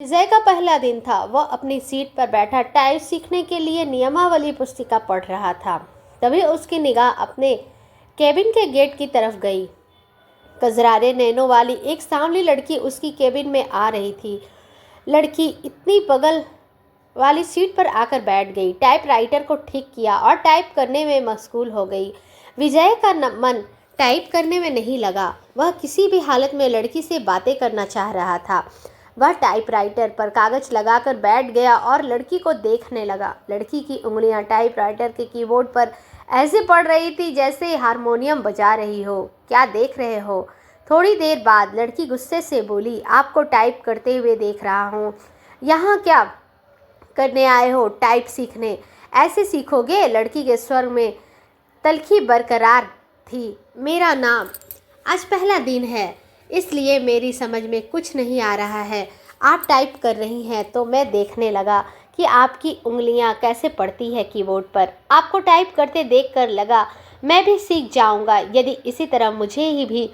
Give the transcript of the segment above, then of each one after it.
विजय का पहला दिन था। वह अपनी सीट पर बैठा टाइप सीखने के लिए नियमावली पुस्तिका पढ़ रहा था। तभी उसकी निगाह अपने केबिन के गेट की तरफ गई। कजरारे नैनों वाली एक सांवली लड़की उसकी केबिन में आ रही थी। लड़की इतनी बगल वाली सीट पर आकर बैठ गई, टाइपराइटर को ठीक किया और टाइप करने में मशगूल हो गई। विजय का मन टाइप करने में नहीं लगा। वह किसी भी हालत में लड़की से बातें करना चाह रहा था। वह टाइपराइटर पर कागज लगाकर बैठ गया और लड़की को देखने लगा। लड़की की उंगलियां टाइपराइटर के कीबोर्ड पर ऐसे पड़ रही थी जैसे हारमोनियम बजा रही हो। क्या देख रहे हो? थोड़ी देर बाद लड़की गुस्से से बोली, आपको टाइप करते हुए देख रहा हूँ। यहाँ क्या करने आए हो? टाइप सीखने। ऐसे सीखोगे? लड़की के स्वर में तल्खी बरकरार थी। मेरा नाम, आज पहला दिन है इसलिए मेरी समझ में कुछ नहीं आ रहा है। आप टाइप कर रही हैं तो मैं देखने लगा कि आपकी उंगलियां कैसे पड़ती है कीबोर्ड पर। आपको टाइप करते देखकर लगा मैं भी सीख जाऊंगा। यदि इसी तरह मुझे ही भी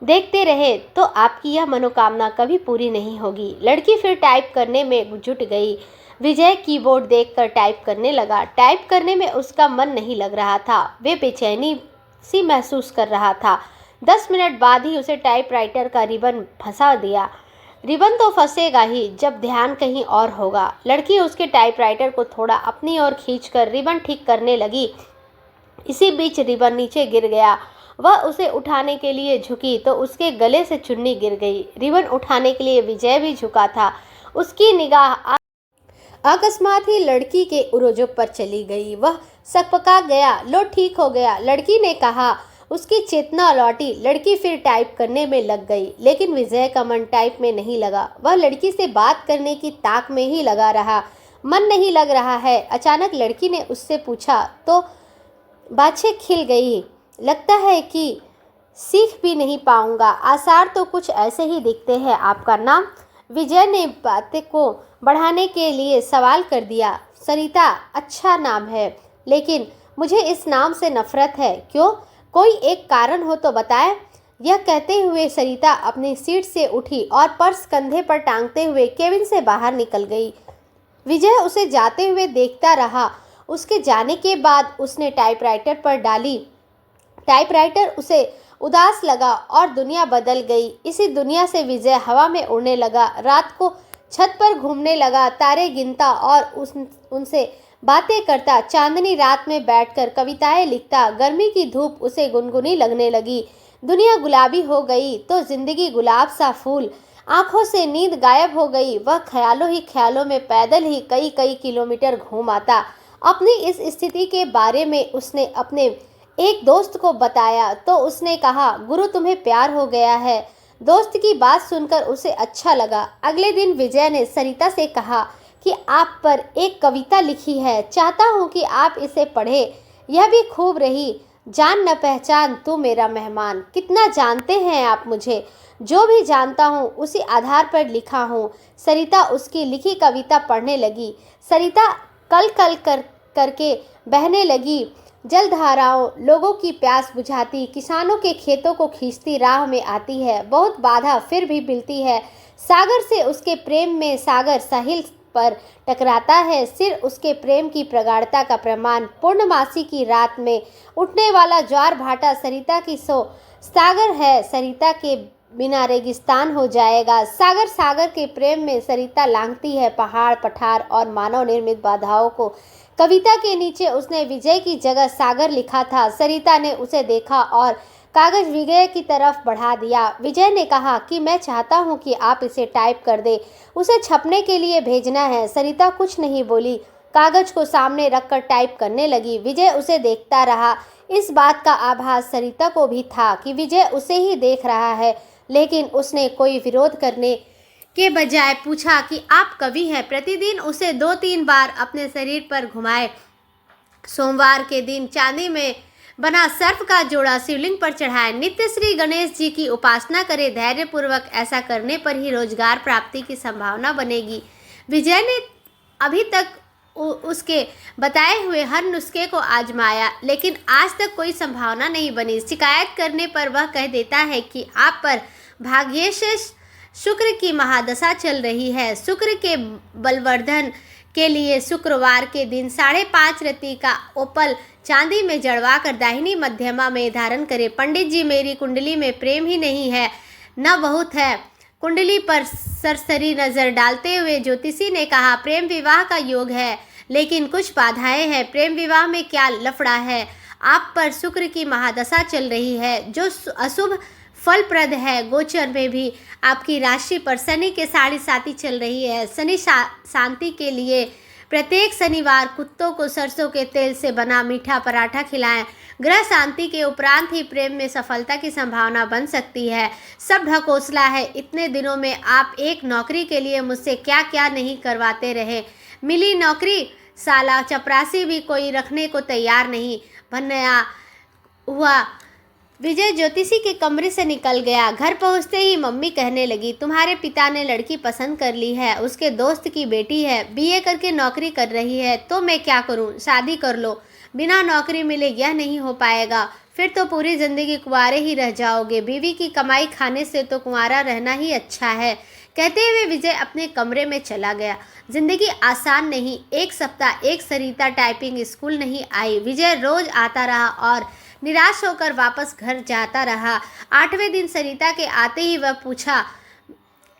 देखते रहे तो आपकी यह मनोकामना कभी पूरी नहीं होगी। लड़की फिर टाइप करने में जुट गई। विजय कीबोर्ड देखकर टाइप करने लगा। टाइप करने में उसका मन नहीं लग रहा था। वे बेचैनी सी महसूस कर रहा था। 10 मिनट बाद ही उसे टाइपराइटर का रिबन फंसा दिया। रिबन तो फंसेगा ही जब ध्यान कहीं और होगा। लड़की उसके टाइपराइटर को थोड़ा अपनी ओर खींचकर रिबन ठीक करने लगी। इसी बीच रिबन नीचे गिर गया। वह उसे उठाने के लिए झुकी तो उसके गले से चुन्नी गिर गई। रिबन उठाने के लिए विजय भी झुका था। उसकी निगाह अकस्मात ही लड़की के उरोजों पर चली गई। वह सकपका गया। लो, ठीक हो गया, लड़की ने कहा। उसकी चेतना लौटी। लड़की फिर टाइप करने में लग गई, लेकिन विजय का मन टाइप में नहीं लगा। वह लड़की से बात करने की ताक में ही लगा रहा। मन नहीं लग रहा है। अचानक लड़की ने उससे पूछा तो बाछे खिल गई। लगता है कि सीख भी नहीं पाऊंगा। आसार तो कुछ ऐसे ही दिखते हैं। आपका नाम? विजय ने बातें को बढ़ाने के लिए सवाल कर दिया। सरिता अच्छा नाम है, लेकिन मुझे इस नाम से नफरत है। क्यों? कोई एक कारण हो तो बताएं। यह कहते हुए सरिता अपनी सीट से उठी और पर्स कंधे पर टांगते हुए केबिन से बाहर निकल गई। विजय उसे जाते हुए देखता रहा। उसके जाने के बाद उसने टाइपराइटर पर डाली। टाइपराइटर उसे उदास लगा और दुनिया बदल गई। इसी दुनिया से विजय हवा में उड़ने लगा। रात को छत पर घूमने लगा, तारे गिनता और उनसे बातें करता। चांदनी रात में बैठकर कविताएं लिखता। गर्मी की धूप उसे गुनगुनी लगने लगी। दुनिया गुलाबी हो गई तो जिंदगी गुलाब सा फूल। आंखों से नींद गायब हो गई। वह ख्यालों ही ख्यालों में पैदल ही कई कई किलोमीटर घूम आता। अपनी इस स्थिति के बारे में उसने अपने एक दोस्त को बताया तो उसने कहा, गुरु तुम्हें प्यार हो गया है। दोस्त की बात सुनकर उसे अच्छा लगा। अगले दिन विजय ने सरिता से कहा कि आप पर एक कविता लिखी है, चाहता हूँ कि आप इसे पढ़ें। यह भी खूब रही। जान न पहचान तू मेरा मेहमान। कितना जानते हैं आप मुझे? जो भी जानता हूँ उसी आधार पर लिखा हूँ। सरिता उसकी लिखी कविता पढ़ने लगी। सरिता कल कल करके बहने लगी। जलधाराओं लोगों की प्यास बुझाती, किसानों के खेतों को खींचती राह में आती है। बहुत बाधा फिर भी मिलती है। सागर से उसके प्रेम में सागर साहिल पर टकराता है। सिर उसके प्रेम की प्रगाढ़ता का प्रमाण। पूर्णमासी की रात में उठने वाला ज्वार भाटा सरिता की सो सागर है। सरिता के बिना रेगिस्तान हो जाएगा। सागर सागर के प्रेम में सरिता लांघती है पहाड़ पठार और मानव निर्मित बाधाओं को। कविता के नीचे उसने विजय की जगह सागर लिखा था। सरिता ने उसे देखा और कागज विजय की तरफ बढ़ा दिया। विजय ने कहा कि मैं चाहता हूं कि आप इसे टाइप कर दे, उसे छपने के लिए भेजना है। सरिता कुछ नहीं बोली, कागज को सामने रखकर टाइप करने लगी। विजय उसे देखता रहा। इस बात का आभास सरिता को भी था कि विजय उसे ही देख रहा है, लेकिन उसने कोई विरोध करने के बजाय पूछा कि आप कवि हैं। प्रतिदिन उसे 2-3 बार अपने शरीर पर घुमाए। सोमवार के दिन चांदी में बना सर्प का जोड़ा शिवलिंग पर चढ़ाए। नित्य श्री गणेश जी की उपासना करे। धैर्यपूर्वक ऐसा करने पर ही रोजगार प्राप्ति की संभावना बनेगी। विजय ने अभी तक उसके बताए हुए हर नुस्खे को आजमाया, लेकिन आज तक कोई संभावना नहीं बनी। शिकायत करने पर वह कह देता है कि आप पर भाग्यशेष शुक्र की महादशा चल रही है। शुक्र के बलवर्धन के लिए शुक्रवार के दिन 5:30 रति का ओपल चांदी में जड़वा कर दाहिनी मध्यमा में धारण करें। पंडित जी, मेरी कुंडली में प्रेम ही नहीं है न बहुत है। कुंडली पर सरसरी नजर डालते हुए ज्योतिषी ने कहा, प्रेम विवाह का योग है लेकिन कुछ बाधाएं हैं। प्रेम विवाह में क्या लफड़ा है? आप पर शुक्र की महादशा चल रही है जो अशुभ फलप्रद है। गोचर में भी आपकी राशि पर शनि के 7.5 चल रही है। शनि शांति के लिए प्रत्येक शनिवार कुत्तों को सरसों के तेल से बना मीठा पराठा खिलाएं। ग्रह शांति के उपरांत ही प्रेम में सफलता की संभावना बन सकती है। सब ढकोसला है। इतने दिनों में आप एक नौकरी के लिए मुझसे क्या क्या नहीं करवाते रहे। मिली नौकरी, साला चपरासी भी कोई रखने को तैयार नहीं बनाया हुआ। विजय ज्योतिषी के कमरे से निकल गया। घर पहुंचते ही मम्मी कहने लगी, तुम्हारे पिता ने लड़की पसंद कर ली है। उसके दोस्त की बेटी है, बीए करके नौकरी कर रही है। तो मैं क्या करूं? शादी कर लो। बिना नौकरी मिले यह नहीं हो पाएगा। फिर तो पूरी जिंदगी कुंवारे ही रह जाओगे। बीवी की कमाई खाने से तो कुंवारा रहना ही अच्छा है। कहते हुए विजय अपने कमरे में चला गया। जिंदगी आसान नहीं। एक सप्ताह एक सरिता टाइपिंग स्कूल नहीं आई। विजय रोज आता रहा और निराश होकर वापस घर जाता रहा। 8वें दिन सरिता के आते ही वह पूछा,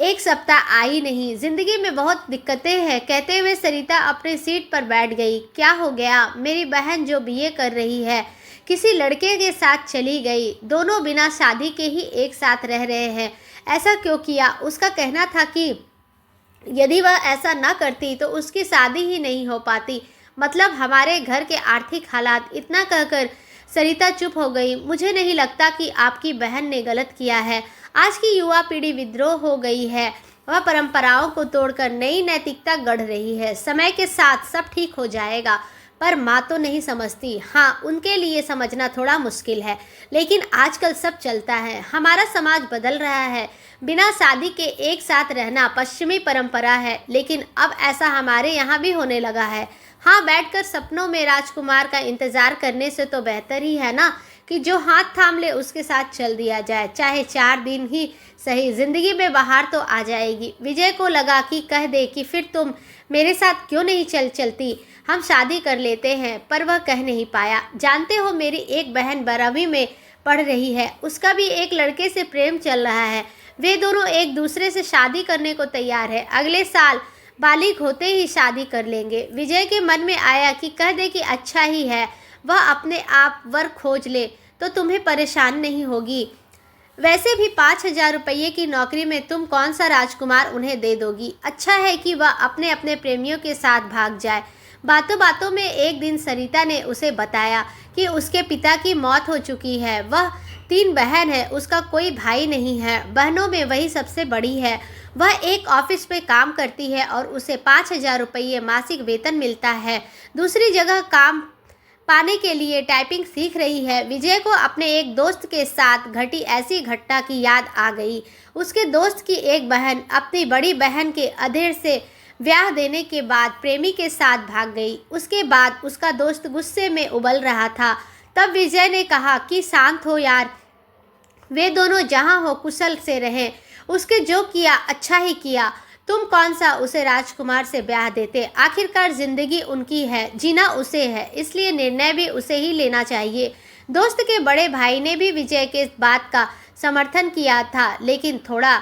एक सप्ताह आई नहीं, जिंदगी में बहुत दिक्कतें हैं। कहते हुए सरिता अपनी सीट पर बैठ गई। क्या हो गया? मेरी बहन जो बीए कर रही है किसी लड़के के साथ चली गई। दोनों बिना शादी के ही एक साथ रह रहे हैं। ऐसा क्यों किया? उसका कहना था कि यदि वह ऐसा न करती तो उसकी शादी ही नहीं हो पाती। मतलब हमारे घर के आर्थिक हालात। इतना कहकर सरिता चुप हो गई। मुझे नहीं लगता कि आपकी बहन ने गलत किया है। आज की युवा पीढ़ी विद्रोह हो गई है। वह परंपराओं को तोड़कर नई नैतिकता गढ़ रही है। समय के साथ सब ठीक हो जाएगा। पर माँ तो नहीं समझती। हाँ, उनके लिए समझना थोड़ा मुश्किल है, लेकिन आजकल सब चलता है। हमारा समाज बदल रहा है। बिना शादी के एक साथ रहना पश्चिमी परंपरा है, लेकिन अब ऐसा हमारे यहाँ भी होने लगा है। हाँ, बैठकर सपनों में राजकुमार का इंतजार करने से तो बेहतर ही है ना कि जो हाथ थाम ले उसके साथ चल दिया जाए, चाहे 4 दिन ही सही। जिंदगी में बाहर तो आ जाएगी। विजय को लगा कि कह दे कि फिर तुम मेरे साथ क्यों नहीं चलती, हम शादी कर लेते हैं, पर वह कह नहीं पाया। जानते हो, मेरी एक बहन 12वीं में पढ़ रही है। उसका भी एक लड़के से प्रेम चल रहा है। वे दोनों एक दूसरे से शादी करने को तैयार है। अगले साल बालिग होते ही शादी कर लेंगे। विजय के मन में आया कि कह दे कि अच्छा ही है, वह अपने आप वर खोज ले तो तुम्हें परेशान नहीं होगी। वैसे भी 5,000 रुपये की नौकरी में तुम कौन सा राजकुमार उन्हें दे दोगी। अच्छा है कि वह अपने अपने प्रेमियों के साथ भाग जाए। बातों बातों में एक दिन सरिता ने उसे बताया कि उसके पिता की मौत हो चुकी है। वह 3 बहन है, उसका कोई भाई नहीं है। बहनों में वही सबसे बड़ी है। वह एक ऑफिस में काम करती है और उसे 5,000 रुपये मासिक वेतन मिलता है। दूसरी जगह काम पाने के लिए टाइपिंग सीख रही है। विजय को अपने एक दोस्त के साथ घटी ऐसी घटना की याद आ गई। उसके दोस्त की एक बहन अपनी बड़ी बहन के अधेड़ से ब्याह देने के बाद प्रेमी के साथ भाग गई। उसके बाद उसका दोस्त गुस्से में उबल रहा था। तब विजय ने कहा कि शांत हो यार, वे दोनों जहाँ हो कुशल से रहें। उसके जो किया अच्छा ही किया। तुम कौन सा उसे राजकुमार से ब्याह देते? आखिरकार जिंदगी उनकी है, जीना उसे है, इसलिए निर्णय भी उसे ही लेना चाहिए। दोस्त के बड़े भाई ने भी विजय के बात का समर्थन किया था, लेकिन थोड़ा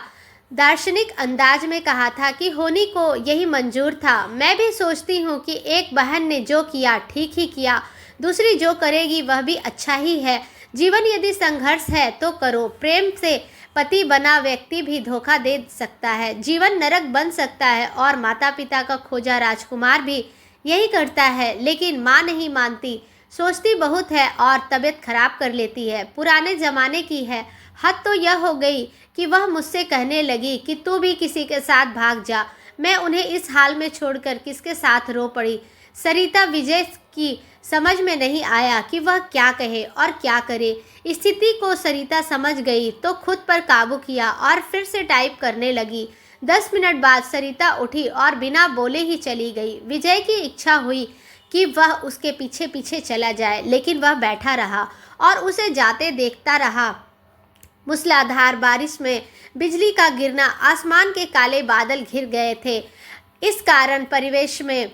दार्शनिक अंदाज में कहा था कि होनी को यही मंजूर था। मैं भी सोचती हूँ कि एक बहन ने जो किया ठीक ही किया, दूसरी जो करेगी वह भी अच्छा ही है। जीवन यदि संघर्ष है तो करो। प्रेम से पति बना व्यक्ति भी धोखा दे सकता है। जीवन नरक बन सकता है और माता पिता का खोजा राजकुमार भी यही करता है, लेकिन माँ नहीं मानती, सोचती बहुत है और तबीयत खराब कर लेती है। पुराने जमाने की है। हद तो यह हो गई कि वह मुझसे कहने लगी कि तू भी किसी के साथ भाग जा। मैं उन्हें इस हाल में छोड़कर किसके साथ रो पड़ी। सरिता विजय की समझ में नहीं आया कि वह क्या कहे और क्या करे। स्थिति को सरिता समझ गई तो खुद पर काबू किया और फिर से टाइप करने लगी। 10 मिनट बाद सरिता उठी और बिना बोले ही चली गई। विजय की इच्छा हुई कि वह उसके पीछे पीछे चला जाए, लेकिन वह बैठा रहा और उसे जाते देखता रहा। मूसलाधार बारिश में बिजली का गिरना, आसमान के काले बादल घिर गए थे। इस कारण परिवेश में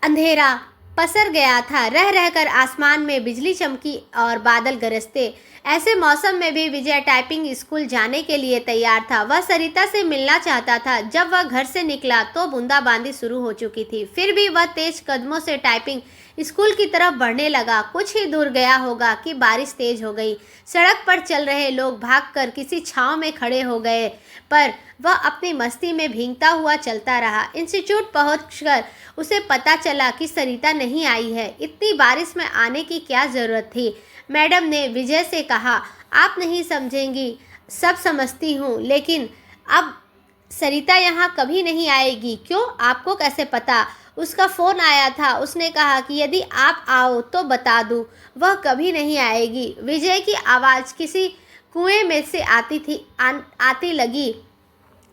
अंधेरा पसर गया था। रह रहकर आसमान में बिजली चमकी और बादल गरजते। ऐसे मौसम में भी विजय टाइपिंग स्कूल जाने के लिए तैयार था। वह सरिता से मिलना चाहता था। जब वह घर से निकला तो बूंदाबांदी शुरू हो चुकी थी। फिर भी वह तेज कदमों से टाइपिंग स्कूल की तरफ बढ़ने लगा। कुछ ही दूर गया होगा कि बारिश तेज हो गई। सड़क पर चल रहे लोग भागकर किसी छांव में खड़े हो गए, पर वह अपनी मस्ती में भीगता हुआ चलता रहा। इंस्टीट्यूट पहुंचकर उसे पता चला कि सरिता नहीं आई है। इतनी बारिश में आने की क्या ज़रूरत थी? मैडम ने विजय से कहा, आप नहीं समझेंगी, सब समझती हूँ, लेकिन अब सरिता यहाँ कभी नहीं आएगी। क्यों? आपको कैसे पता? उसका फ़ोन आया था। उसने कहा कि यदि आप आओ तो बता दूँ। वह कभी नहीं आएगी। विजय की आवाज़ किसी कुएं में से आती लगी।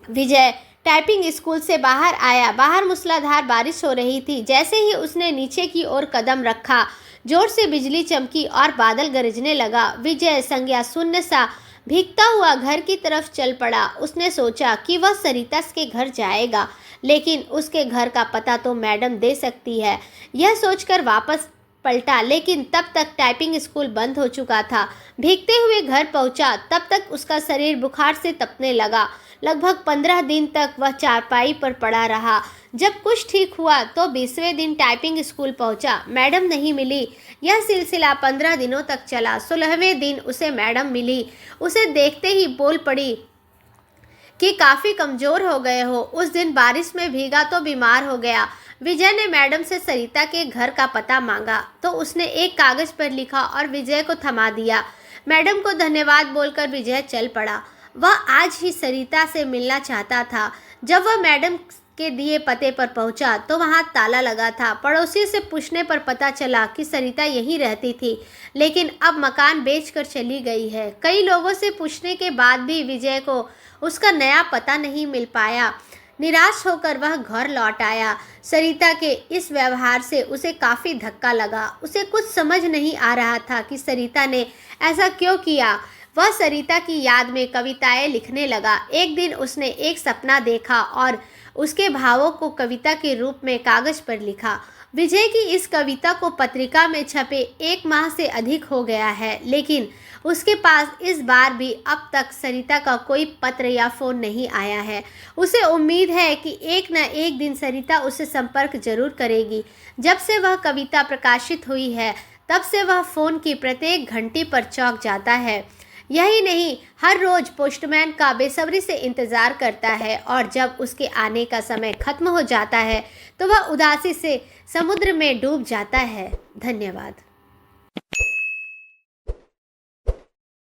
विजय टाइपिंग स्कूल से बाहर आया। बाहर मूसलाधार बारिश हो रही थी। जैसे ही उसने नीचे की ओर कदम रखा, जोर से बिजली चमकी और बादल गरजने लगा। विजय संज्ञा शून्य सा भीगता हुआ घर की तरफ चल पड़ा। उसने सोचा कि वह सरिता के घर जाएगा, लेकिन उसके घर का पता तो मैडम दे सकती है। यह सोचकर वापस पलटा, लेकिन तब तक टाइपिंग स्कूल बंद हो चुका था। भीगते हुए घर पहुंचा, तब तक उसका शरीर बुखार से तपने लगा। लगभग 15 दिन तक वह चारपाई पर पड़ा रहा। जब कुछ ठीक हुआ तो 20वें दिन टाइपिंग स्कूल पहुंचा। मैडम नहीं मिली। यह सिलसिला 15 दिनों तक चला। 16वें दिन उसे मैडम मिली। उसे देखते ही बोल पड़ी कि काफ़ी कमज़ोर हो गए हो। उस दिन बारिश में भीगा तो बीमार हो गया। विजय ने मैडम से सरिता के घर का पता मांगा तो उसने एक कागज़ पर लिखा और विजय को थमा दिया। मैडम को धन्यवाद बोलकर विजय चल पड़ा। वह आज ही सरिता से मिलना चाहता था। जब वह मैडम के दिए पते पर पहुंचा तो वहां ताला लगा था। पड़ोसी से पूछने पर पता चला कि सरिता यहीं रहती थी, लेकिन अब मकान बेचकर चली गई है। कई लोगों से पूछने के बाद भी विजय को उसका नया पता नहीं मिल पाया। निराश होकर वह घर लौट आया। सरिता के इस व्यवहार से उसे काफ़ी धक्का लगा। उसे कुछ समझ नहीं आ रहा था कि सरिता ने ऐसा क्यों किया। वह सरिता की याद में कविताएं लिखने लगा। एक दिन उसने एक सपना देखा और उसके भावों को कविता के रूप में कागज पर लिखा। विजय की इस कविता को पत्रिका में छपे 1 माह से अधिक हो गया है, लेकिन उसके पास इस बार भी अब तक सरिता का कोई पत्र या फ़ोन नहीं आया है। उसे उम्मीद है कि एक न एक दिन सरिता उससे संपर्क जरूर करेगी। जब से वह कविता प्रकाशित हुई है, तब से वह फ़ोन की प्रत्येक घंटी पर चौंक जाता है। यही नहीं, हर रोज़ पोस्टमैन का बेसब्री से इंतज़ार करता है और जब उसके आने का समय खत्म हो जाता है तो वह उदासी से समुद्र में डूब जाता है। धन्यवाद।